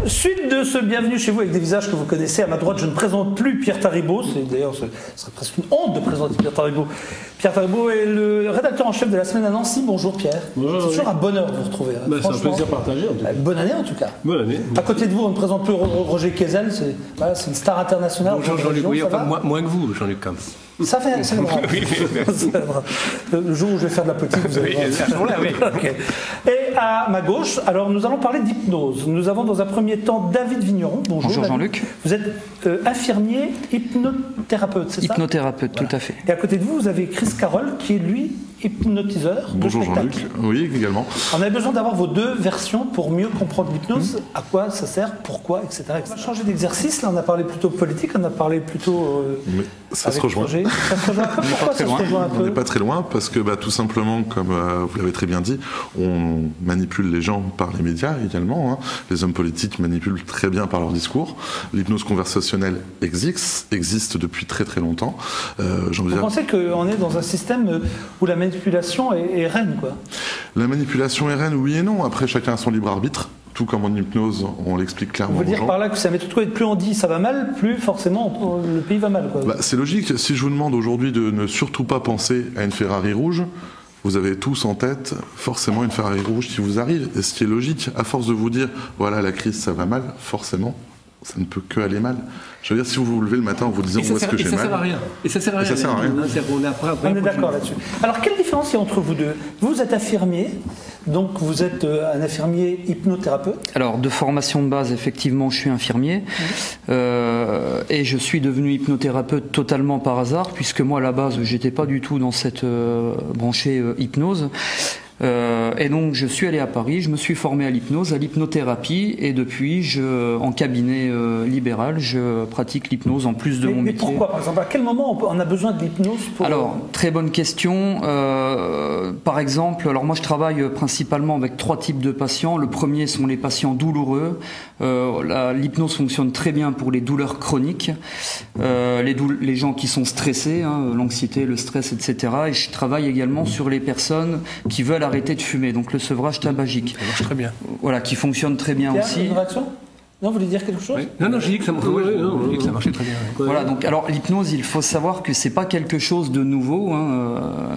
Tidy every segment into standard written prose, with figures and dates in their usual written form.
Suite de ce bienvenue chez vous avec des visages que vous connaissez. À ma droite, je ne présente plus Pierre Taribault. D'ailleurs, ce serait presque une honte de présenter Pierre Taribault. Pierre Taribault est le rédacteur en chef de La Semaine à Nancy. Bonjour Pierre. Bonjour. C'est toujours un bonheur de vous retrouver. C'est un plaisir partagé en tout cas. Bonne année en tout cas. Bonne année. À côté de vous, on ne présente plus Roger Kezel. C'est une star internationale. Bonjour Jean-Luc, oui, enfin moins que vous, Jean-Luc Camps. Ça fait, c'est grave. Oui, merci. Le jour où je vais faire de la politique, vous allez voir. Là, oui. Okay. Et à ma gauche, alors nous allons parler d'hypnose. Nous avons dans un premier temps David Vigneron. Bonjour Jean-Luc. Vous êtes infirmier hypnothérapeute, c'est ça? Hypnothérapeute, Voilà. tout à fait. Et à côté de vous, vous avez Chris Carroll, qui est lui hypnotiseur. Bonjour Jean-Luc, oui également. On avait besoin d'avoir vos deux versions pour mieux comprendre l'hypnose, à quoi ça sert, pourquoi, etc. On va changer d'exercice, là on a parlé plutôt politique, on a parlé plutôt... Mais ça se rejoint. Ça se rejoint un peu. Pourquoi ça se rejoint un On peu? n'est pas très loin parce que tout simplement, comme vous l'avez très bien dit, on manipule les gens par les médias également. Hein. Les hommes politiques manipulent très bien par leur discours. L'hypnose conversationnelle existe depuis très très longtemps. Vous pensez qu'on est dans un système où la manipulation est reine, quoi? La manipulation est reine, oui et non. Après, chacun a son libre arbitre. Tout comme en hypnose, on l'explique clairement. On veut aux dire gens. par là que ça méthode quoi, plus on dit ça va mal, plus forcément le pays va mal, quoi. C'est logique. Si je vous demande aujourd'hui de ne surtout pas penser à une Ferrari rouge, vous avez tous en tête forcément une Ferrari rouge qui vous arrive. Et ce qui est logique, à force de vous dire voilà la crise ça va mal, forcément ça ne peut que aller mal. Je veux dire, si vous vous levez le matin en vous disant où est-ce que j'ai mal. Ça sert à rien. Et ça sert à rien. Ça sert à rien. On est d'accord là-dessus. Alors, quelle différence il y a entre vous deux? Vous êtes infirmier, donc vous êtes un infirmier hypnothérapeute. Alors, de formation de base, effectivement, je suis infirmier. Et je suis devenu hypnothérapeute totalement par hasard, puisque moi, à la base, j'étais pas du tout dans cette branchée hypnose. Et donc je suis allé à Paris, je me suis formé à l'hypnose, à l'hypnothérapie, et depuis, en cabinet libéral, je pratique l'hypnose en plus de mon métier. Mais pourquoi, par exemple? À quel moment on a besoin de l'hypnose pour... Alors, très bonne question. Par exemple, alors moi je travaille principalement avec 3 types de patients. Le premier sont les patients douloureux. L'hypnose fonctionne très bien pour les douleurs chroniques, les gens qui sont stressés, l'anxiété, le stress, etc. Et je travaille également sur les personnes qui veulent arrêter de fumer, donc le sevrage tabagique. Ça marche très bien. Voilà, qui fonctionne très bien Pierre, aussi. une réaction? Non, vous voulez dire quelque chose? Oui. Non, j'ai dit que ça marchait très bien. Voilà, donc alors l'hypnose, il faut savoir que c'est pas quelque chose de nouveau,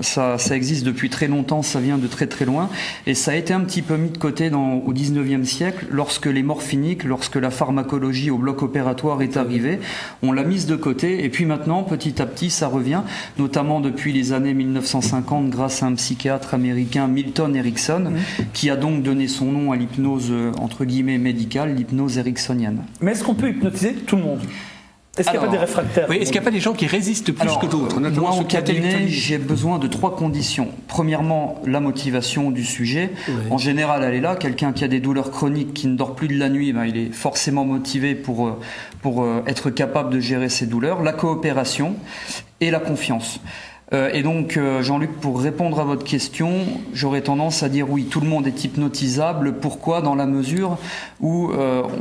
ça existe depuis très longtemps, ça vient de très très loin, et ça a été un petit peu mis de côté au 19e siècle, lorsque les morphiniques, lorsque la pharmacologie au bloc opératoire est arrivée, on l'a mise de côté, et puis maintenant, petit à petit, ça revient, notamment depuis les années 1950, grâce à un psychiatre américain, Milton Erickson, qui a donc donné son nom à l'hypnose, entre guillemets, médicale, l'hypnose ericksonienne. Mais est-ce qu'on peut hypnotiser tout le monde? Est-ce qu'il n'y a pas des réfractaires? Oui, est-ce qu'il n'y a pas des gens qui résistent plus que d'autres? Moi, au cabinet, j'ai besoin de 3 conditions. Premièrement, la motivation du sujet. Oui. En général, elle est là. Quelqu'un qui a des douleurs chroniques, qui ne dort plus de la nuit, il est forcément motivé pour être capable de gérer ses douleurs. La coopération et la confiance. Et donc, Jean-Luc, pour répondre à votre question, j'aurais tendance à dire oui, tout le monde est hypnotisable. Pourquoi? Dans la mesure où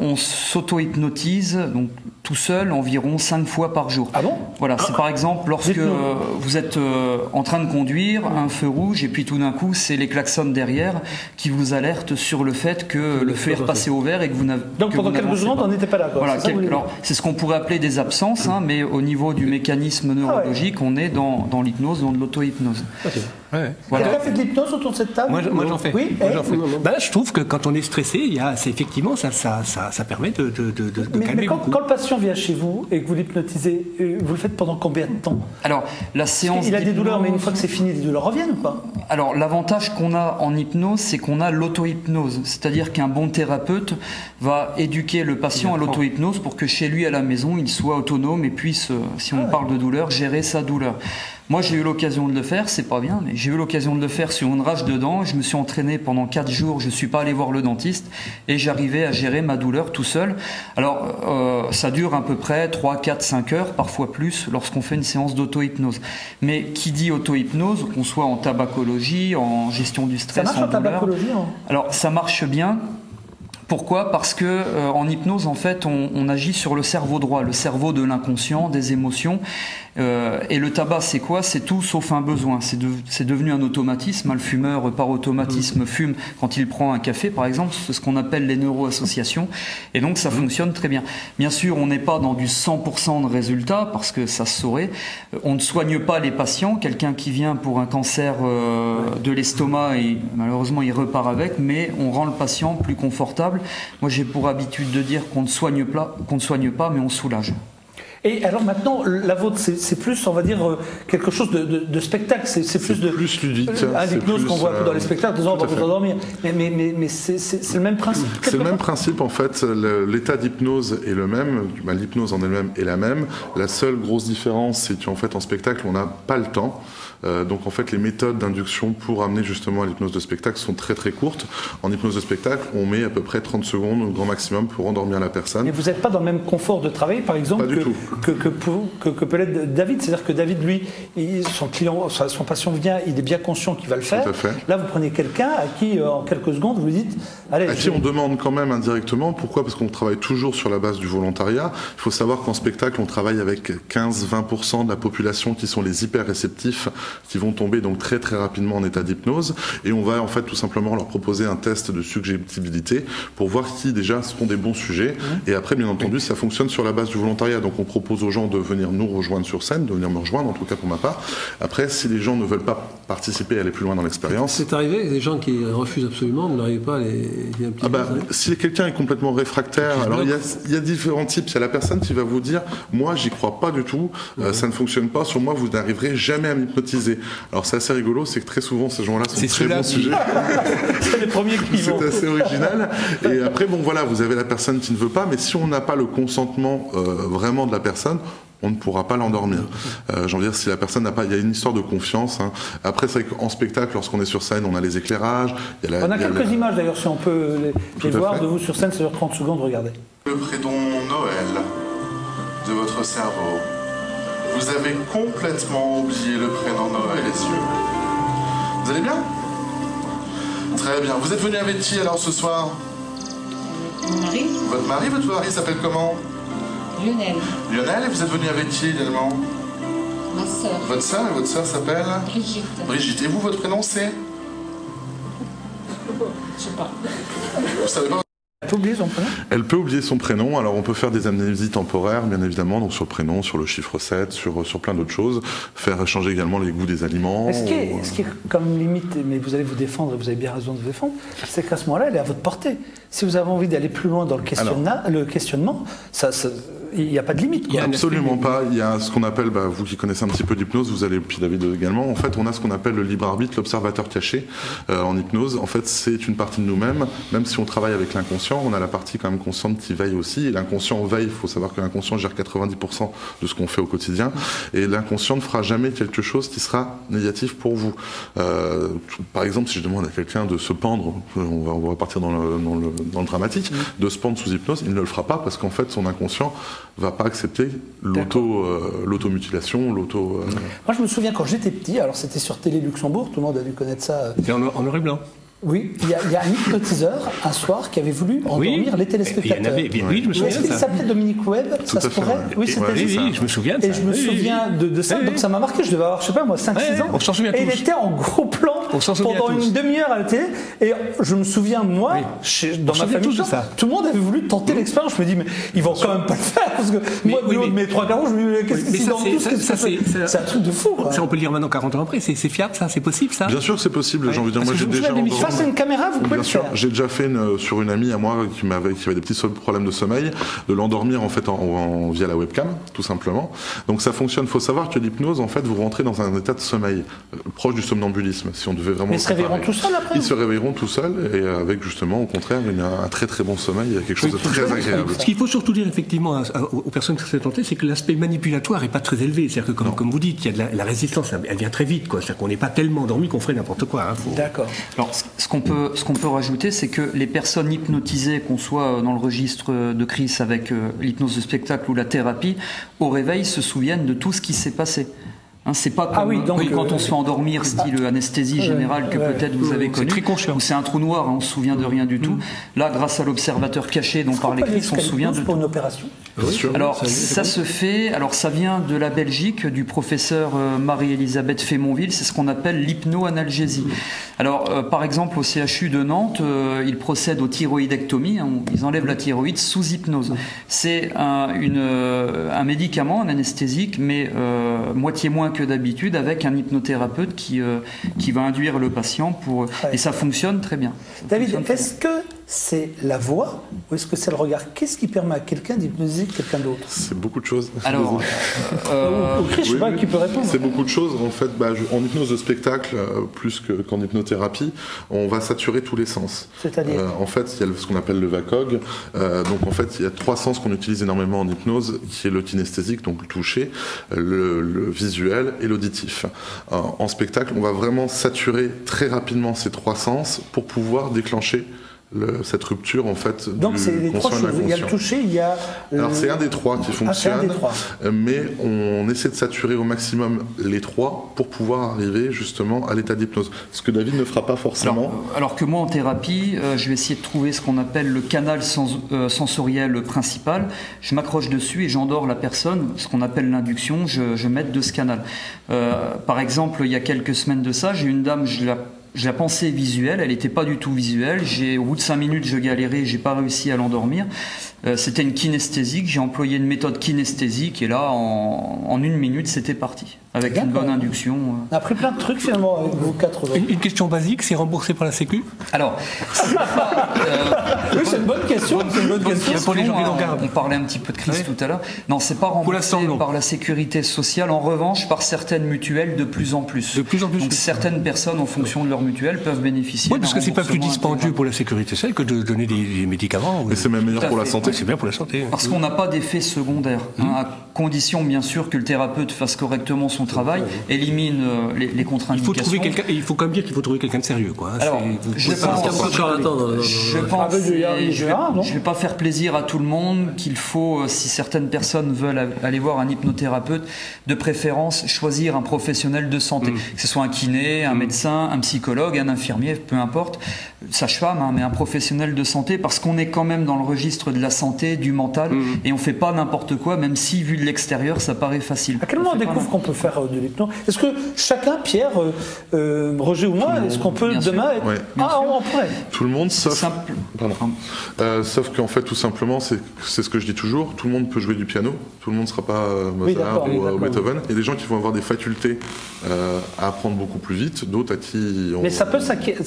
on s'auto-hypnotise, donc tout seul, environ 5 fois par jour. Ah bon? Voilà, c'est par exemple lorsque vous êtes en train de conduire, un feu rouge, et puis tout d'un coup, c'est les klaxons derrière qui vous alertent sur le fait que le feu est repassé au vert et que vous n'avez... Donc pendant quelques secondes, on n'était pas là, quoi. Voilà, c'est ce qu'on pourrait appeler des absences, mais au niveau du mécanisme neurologique, on est dans l'hypnose, dans de l'auto-hypnose. Okay. Ouais. Voilà. Quelqu'un fait de l'hypnose autour de cette table? Moi j'en fais. Oui. Je trouve que quand on est stressé, effectivement ça permet de calmer beaucoup. Quand le patient vient chez vous et que vous l'hypnotisez, vous le faites pendant combien de temps? Alors la séance. Il a des douleurs, mais une fois que c'est fini, les douleurs reviennent ou pas? Alors l'avantage qu'on a en hypnose, c'est qu'on a l'auto-hypnose, c'est-à-dire qu'un bon thérapeute va éduquer le patient à l'auto-hypnose pour que chez lui à la maison, il soit autonome et puisse, si on parle de douleur, gérer sa douleur. Moi, j'ai eu l'occasion de le faire, c'est pas bien, mais j'ai eu l'occasion de le faire sur une rage de dents. Je me suis entraîné pendant 4 jours, je suis pas allé voir le dentiste et j'arrivais à gérer ma douleur tout seul. Alors, ça dure à peu près 3, 4, 5 heures, parfois plus, lorsqu'on fait une séance d'auto-hypnose. Mais qui dit auto-hypnose, qu'on soit en tabacologie, en gestion du stress, ça marche en tabacologie, hein? Alors, ça marche bien. Pourquoi ? Parce que en hypnose, en fait, on agit sur le cerveau droit, le cerveau de l'inconscient, des émotions. Et le tabac, c'est quoi ? C'est tout sauf un besoin. C'est devenu un automatisme. Le fumeur, par automatisme, fume quand il prend un café, par exemple. C'est ce qu'on appelle les neuroassociations. Et donc, ça fonctionne très bien. Bien sûr, on n'est pas dans du 100% de résultats, parce que ça se saurait. On ne soigne pas les patients. Quelqu'un qui vient pour un cancer de l'estomac, et malheureusement, il repart avec, mais on rend le patient plus confortable. Moi, j'ai pour habitude de dire qu'on ne soigne pas, mais on soulage. Et alors maintenant, la vôtre, c'est plus, on va dire, quelque chose de spectacle. C'est plus ludique. Un hypnose qu'on voit un peu dans les spectacles, disons, on va vous endormir. Mais c'est le même principe. C'est le même principe, en fait. L'état d'hypnose est le même. L'hypnose en elle-même est la même. La seule grosse différence, c'est qu'en fait, en spectacle, on n'a pas le temps. Donc en fait, les méthodes d'induction pour amener justement à l'hypnose de spectacle sont très très courtes. En hypnose de spectacle, on met à peu près 30 secondes au grand maximum pour endormir la personne. Et vous n'êtes pas dans le même confort de travail, par exemple, que peut l'être David. C'est-à-dire que David, lui, son patient vient, il est bien conscient qu'il va le faire. Tout à fait. Là, vous prenez quelqu'un à qui, en quelques secondes, vous lui dites... Allez, à qui on demande quand même indirectement. Pourquoi ? Parce qu'on travaille toujours sur la base du volontariat. Il faut savoir qu'en spectacle, on travaille avec 15-20% de la population qui sont les hyper réceptifs, qui vont tomber donc très très rapidement en état d'hypnose, et on va en fait tout simplement leur proposer un test de suggestibilité pour voir qui déjà sont des bons sujets, et après bien entendu ça fonctionne sur la base du volontariat. Donc on propose aux gens de venir nous rejoindre sur scène, de venir me rejoindre, en tout cas pour ma part. Après, si les gens ne veulent pas participer et aller plus loin dans l'expérience... C'est arrivé avec des gens qui refusent absolument, vous n'arrivez pas à les... si quelqu'un est complètement réfractaire, alors il y a différents types. Il y a la personne qui va vous dire, moi j'y crois pas du tout, ça ne fonctionne pas, sur moi vous n'arriverez jamais à m'hypnotiser. Alors c'est assez rigolo, c'est que très souvent ces gens-là sont très bons sujets. C'est les premiers qui vont. C'est assez original. Et après, bon voilà, vous avez la personne qui ne veut pas, mais si on n'a pas le consentement vraiment de la personne, on ne pourra pas l'endormir. J'ai envie de dire, si la personne n'a pas... Il y a une histoire de confiance. Hein. Après, c'est vrai qu'en spectacle, lorsqu'on est sur scène, on a les éclairages. On a quelques images d'ailleurs, si on peut les voir, de vous sur scène, ça dure 30 secondes, regardez. Le prénom Noël de votre cerveau. Vous avez complètement oublié le prénom Noël et les yeux. Vous allez bien ? Très bien. Vous êtes venu avec qui alors ce soir ? Mon mari. Votre mari, votre mari s'appelle comment ? Lionel. Lionel, et vous êtes venu avec qui également ? Ma sœur. Votre sœur, et votre sœur s'appelle ? Brigitte. Brigitte. Et vous, votre prénom c'est ? Je sais pas. Vous savez pas ? Elle peut oublier son prénom ? Elle peut oublier son prénom, alors on peut faire des amnésies temporaires, bien évidemment, donc sur le prénom, sur le chiffre 7, sur plein d'autres choses, faire changer également les goûts des aliments. Ce qui est comme limite, mais vous allez vous défendre, et vous avez bien raison de vous défendre, c'est qu'à ce moment-là, elle est à votre portée. Si vous avez envie d'aller plus loin dans le questionnement, il n'y a pas de limite. Quoi. Absolument pas. Il y a ce qu'on appelle, vous qui connaissez un petit peu d'hypnose, vous allez, puis David également, en fait, on a ce qu'on appelle le libre arbitre, l'observateur caché en hypnose. En fait, c'est une partie de nous-mêmes, même si on travaille avec l'inconscient, on a la partie quand même consciente qui veille aussi. Et l'inconscient veille, il faut savoir que l'inconscient gère 90% de ce qu'on fait au quotidien. Et l'inconscient ne fera jamais quelque chose qui sera négatif pour vous. Par exemple, si je demande à quelqu'un de se pendre, on va partir dans le dramatique, de se pendre sous hypnose, il ne le fera pas parce qu'en fait, son inconscient va pas accepter l'automutilation, Moi, je me souviens quand j'étais petit, alors c'était sur Télé Luxembourg, tout le monde a dû connaître ça. C'était en noir et blanc. Oui, il y a un hypnotiseur, un soir, qui avait voulu endormir les téléspectateurs. Oui, je me souviens. Est-ce qu'il s'appelait Dominique Webb ? Ça se pourrait ? Oui, c'était Oui, je me souviens de ça. Et je me souviens de ça, donc ça m'a marqué, je devais avoir, je sais pas moi, 5-6 ans. On s'en souvient tous. Et il était en gros plan pendant une demi-heure à la télé. Et je me souviens, moi, dans ma famille, tout le monde avait voulu tenter l'expérience. Je me dis, mais ils vont quand même pas le faire. Parce que moi, mes 3 quarts, je me dis, qu'est-ce qu'ils dorment tous ? C'est un truc de fou. Ça, on peut le dire maintenant, 40 ans après. C'est fiable, ça ? C'est possible, ça ? Bien sûr, c'est possible. J'ai envie de dire, moi, j'ai déjà... Face à une caméra, vous pouvez le faire. J'ai déjà fait sur une amie à moi qui avait des petits problèmes de sommeil, de l'endormir en fait via la webcam, tout simplement. Donc ça fonctionne. Il faut savoir que l'hypnose, en fait, vous rentrez dans un état de sommeil proche du somnambulisme. Si on devait vraiment. Mais ils se réveilleront tout seuls après. Ils se réveilleront tout seuls et avec justement, au contraire, un très très bon sommeil, quelque chose de très agréable. Ce qu'il faut surtout dire effectivement aux personnes qui se sont tentées, c'est que l'aspect manipulatoire est pas très élevé. C'est-à-dire que comme vous dites, il y a la résistance, elle vient très vite, quoi. C'est-à-dire qu'on n'est pas tellement endormi qu'on ferait n'importe quoi. D'accord. Alors, ce qu'on peut rajouter, c'est que les personnes hypnotisées, qu'on soit dans le registre de Chris avec l'hypnose de spectacle ou la thérapie, au réveil se souviennent de tout ce qui s'est passé. C'est pas comme quand on se fait endormir, style anesthésie générale que peut-être vous avez connu. C'est très conscient. C'est un trou noir, on se souvient de rien du tout. Là, grâce à l'observateur caché dont parlait Chris, on se souvient de pour tout. une opération. Alors ça se fait. Alors ça vient de la Belgique, du professeur Marie-Elisabeth Fémonville. C'est ce qu'on appelle l'hypnoanalgésie. Alors par exemple au CHU de Nantes, ils procèdent aux thyroïdectomies. Ils enlèvent la thyroïde sous hypnose. C'est un médicament, un anesthésique, mais moitié moins que d'habitude, avec un hypnothérapeute qui va induire le patient et ça fonctionne très bien. David, est-ce que c'est la voix ou est-ce que c'est le regard? Qu'est-ce qui permet à quelqu'un d'hypnotiser quelqu'un d'autre? C'est beaucoup de choses. Alors, je sais pas qui peut répondre. C'est beaucoup de choses. En fait, en hypnose de spectacle, plus qu'en hypnothérapie, on va saturer tous les sens. C'est-à-dire en fait, il y a ce qu'on appelle le VACOG. Donc en fait, il y a 3 sens qu'on utilise énormément en hypnose, qui est le kinesthésique, donc le toucher, le visuel et l'auditif. En spectacle, on va vraiment saturer très rapidement ces 3 sens pour pouvoir déclencher cette rupture en fait. Donc c'est les 3 choses. Il y a le toucher, il y a. Alors c'est un des 3 qui fonctionne, mais on essaie de saturer au maximum les 3 pour pouvoir arriver justement à l'état d'hypnose. Ce que David ne fera pas forcément. Alors que moi en thérapie, je vais essayer de trouver ce qu'on appelle le canal sensoriel principal. Je m'accroche dessus et j'endors la personne. Ce qu'on appelle l'induction, je m'aide de ce canal. Par exemple, il y a quelques semaines de ça, j'ai une dame, je la pensais visuelle, elle n'était pas du tout visuelle. Au bout de 5 minutes, je galérais, j'ai pas réussi à l'endormir. C'était une kinesthésique, j'ai employé une méthode kinesthésique et là, en 1 minute, c'était parti. Avec une bonne induction. On a appris plein de trucs finalement avec vos 4 autres. Une question basique, c'est remboursé par la Sécu? Alors, oui, c'est une bonne question. Pour les gens qui nous regardent. On parlait un petit peu de crise tout à l'heure. Non, c'est pas remboursé par la sécurité sociale. En revanche, par certaines mutuelles de plus en plus. Donc certaines personnes, en fonction de leur mutuelle, peuvent bénéficier. Oui, parce que c'est pas plus dispendieux pour la sécurité sociale que de donner des médicaments. Mais c'est même meilleur pour la santé. C'est bien pour la santé. Parce qu'on n'a pas d'effet secondaire. À condition, bien sûr, que le thérapeute fasse correctement son travail, élimine les contre-indications. Il faut quand même dire qu'il faut trouver quelqu'un de sérieux, quoi. Alors, je ne vais pas faire plaisir à tout le monde, qu'il faut, si certaines personnes veulent aller voir un hypnothérapeute, de préférence choisir un professionnel de santé, que ce soit un kiné, un médecin, un psychologue, un infirmier, peu importe, sage-femme, mais un professionnel de santé, parce qu'on est quand même dans le registre de la santé, du mental, et on ne fait pas n'importe quoi, même si vu de l'extérieur, ça paraît facile. À quel moment on découvre qu'on peut faire de l'hypnose? Est-ce que chacun, Pierre, Roger ou moi, est-ce qu'on peut demain être... on pourrait. Tout le monde, sauf qu'en fait, tout simplement, c'est ce que je dis toujours, tout le monde peut jouer du piano, tout le monde ne sera pas Mozart ou Beethoven. Il y a des gens qui vont avoir des facultés à apprendre beaucoup plus vite, d'autres à qui... Mais ça peut s'acquérir.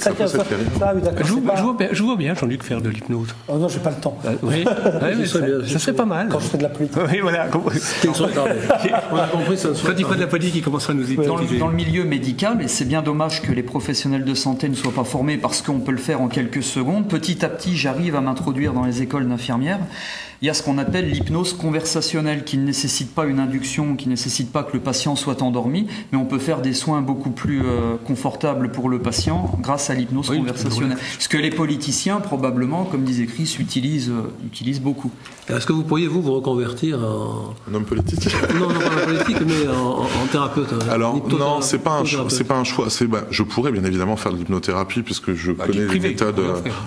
Je vois bien Jean-Luc faire de l'hypnose. Oh non, j'ai pas le temps. Ça serait pas mal. Quand je fais de la politique. Oui, voilà. On a compris ça. Quand il fait de la politique, il commencera à nous hypnotiser. Dans le milieu médical, et c'est bien dommage que les professionnels de santé ne soient pas formés parce qu'on peut le faire en quelques secondes. Petit à petit, j'arrive à m'introduire dans les écoles d'infirmières. Il y a ce qu'on appelle l'hypnose conversationnelle qui ne nécessite pas une induction, qui ne nécessite pas que le patient soit endormi, mais on peut faire des soins beaucoup plus confortables pour le patient grâce à l'hypnose conversationnelle. Ce que les politiciens, probablement, comme disait Chris, utilisent beaucoup. Est-ce que vous pourriez vous reconvertir en... Un homme politique? Non, pas en politique, mais en thérapeute. Alors, non, c'est pas un choix. Je pourrais bien évidemment faire de l'hypnothérapie puisque je connais les méthodes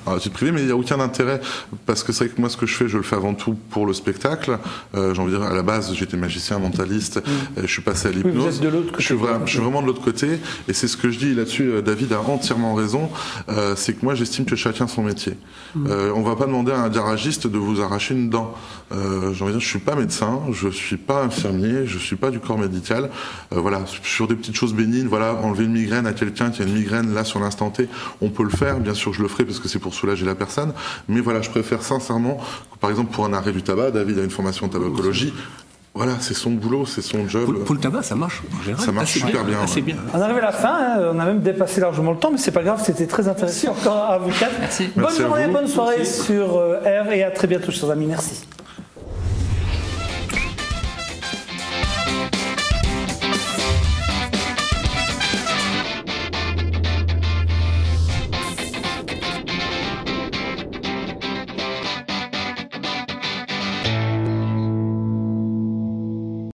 à titre privé, mais il n'y a aucun intérêt parce que c'est vrai que moi, ce que je fais, je le fais avant tout pour le spectacle. J'ai envie de dire, à la base, j'étais magicien, mentaliste, je suis passé à l'hypnose. Je suis vraiment de l'autre côté, et c'est ce que je dis là-dessus. David a entièrement raison. C'est que moi, j'estime que chacun son métier. On va pas demander à un garagiste de vous arracher une dent. J'ai envie de dire, je suis pas médecin, je suis pas infirmier, je suis pas du corps médical. Voilà, sur des petites choses bénignes, voilà, enlever une migraine à quelqu'un qui a une migraine là sur l'instant T, on peut le faire. Bien sûr, je le ferai parce que c'est pour soulager la personne. Mais voilà, je préfère sincèrement, par exemple, pour un arrêt du tabac, David a une formation en tabacologie. Voilà, c'est son boulot, c'est son job. Pour le tabac, ça marche en général. Ça marche super bien. Bien. On arrive à la fin, on a même dépassé largement le temps, mais c'est pas grave, c'était très intéressant encore à vous quatre. Merci. Bonne Merci journée, à vous. bonne soirée sur R et à très bientôt, chers amis. Merci.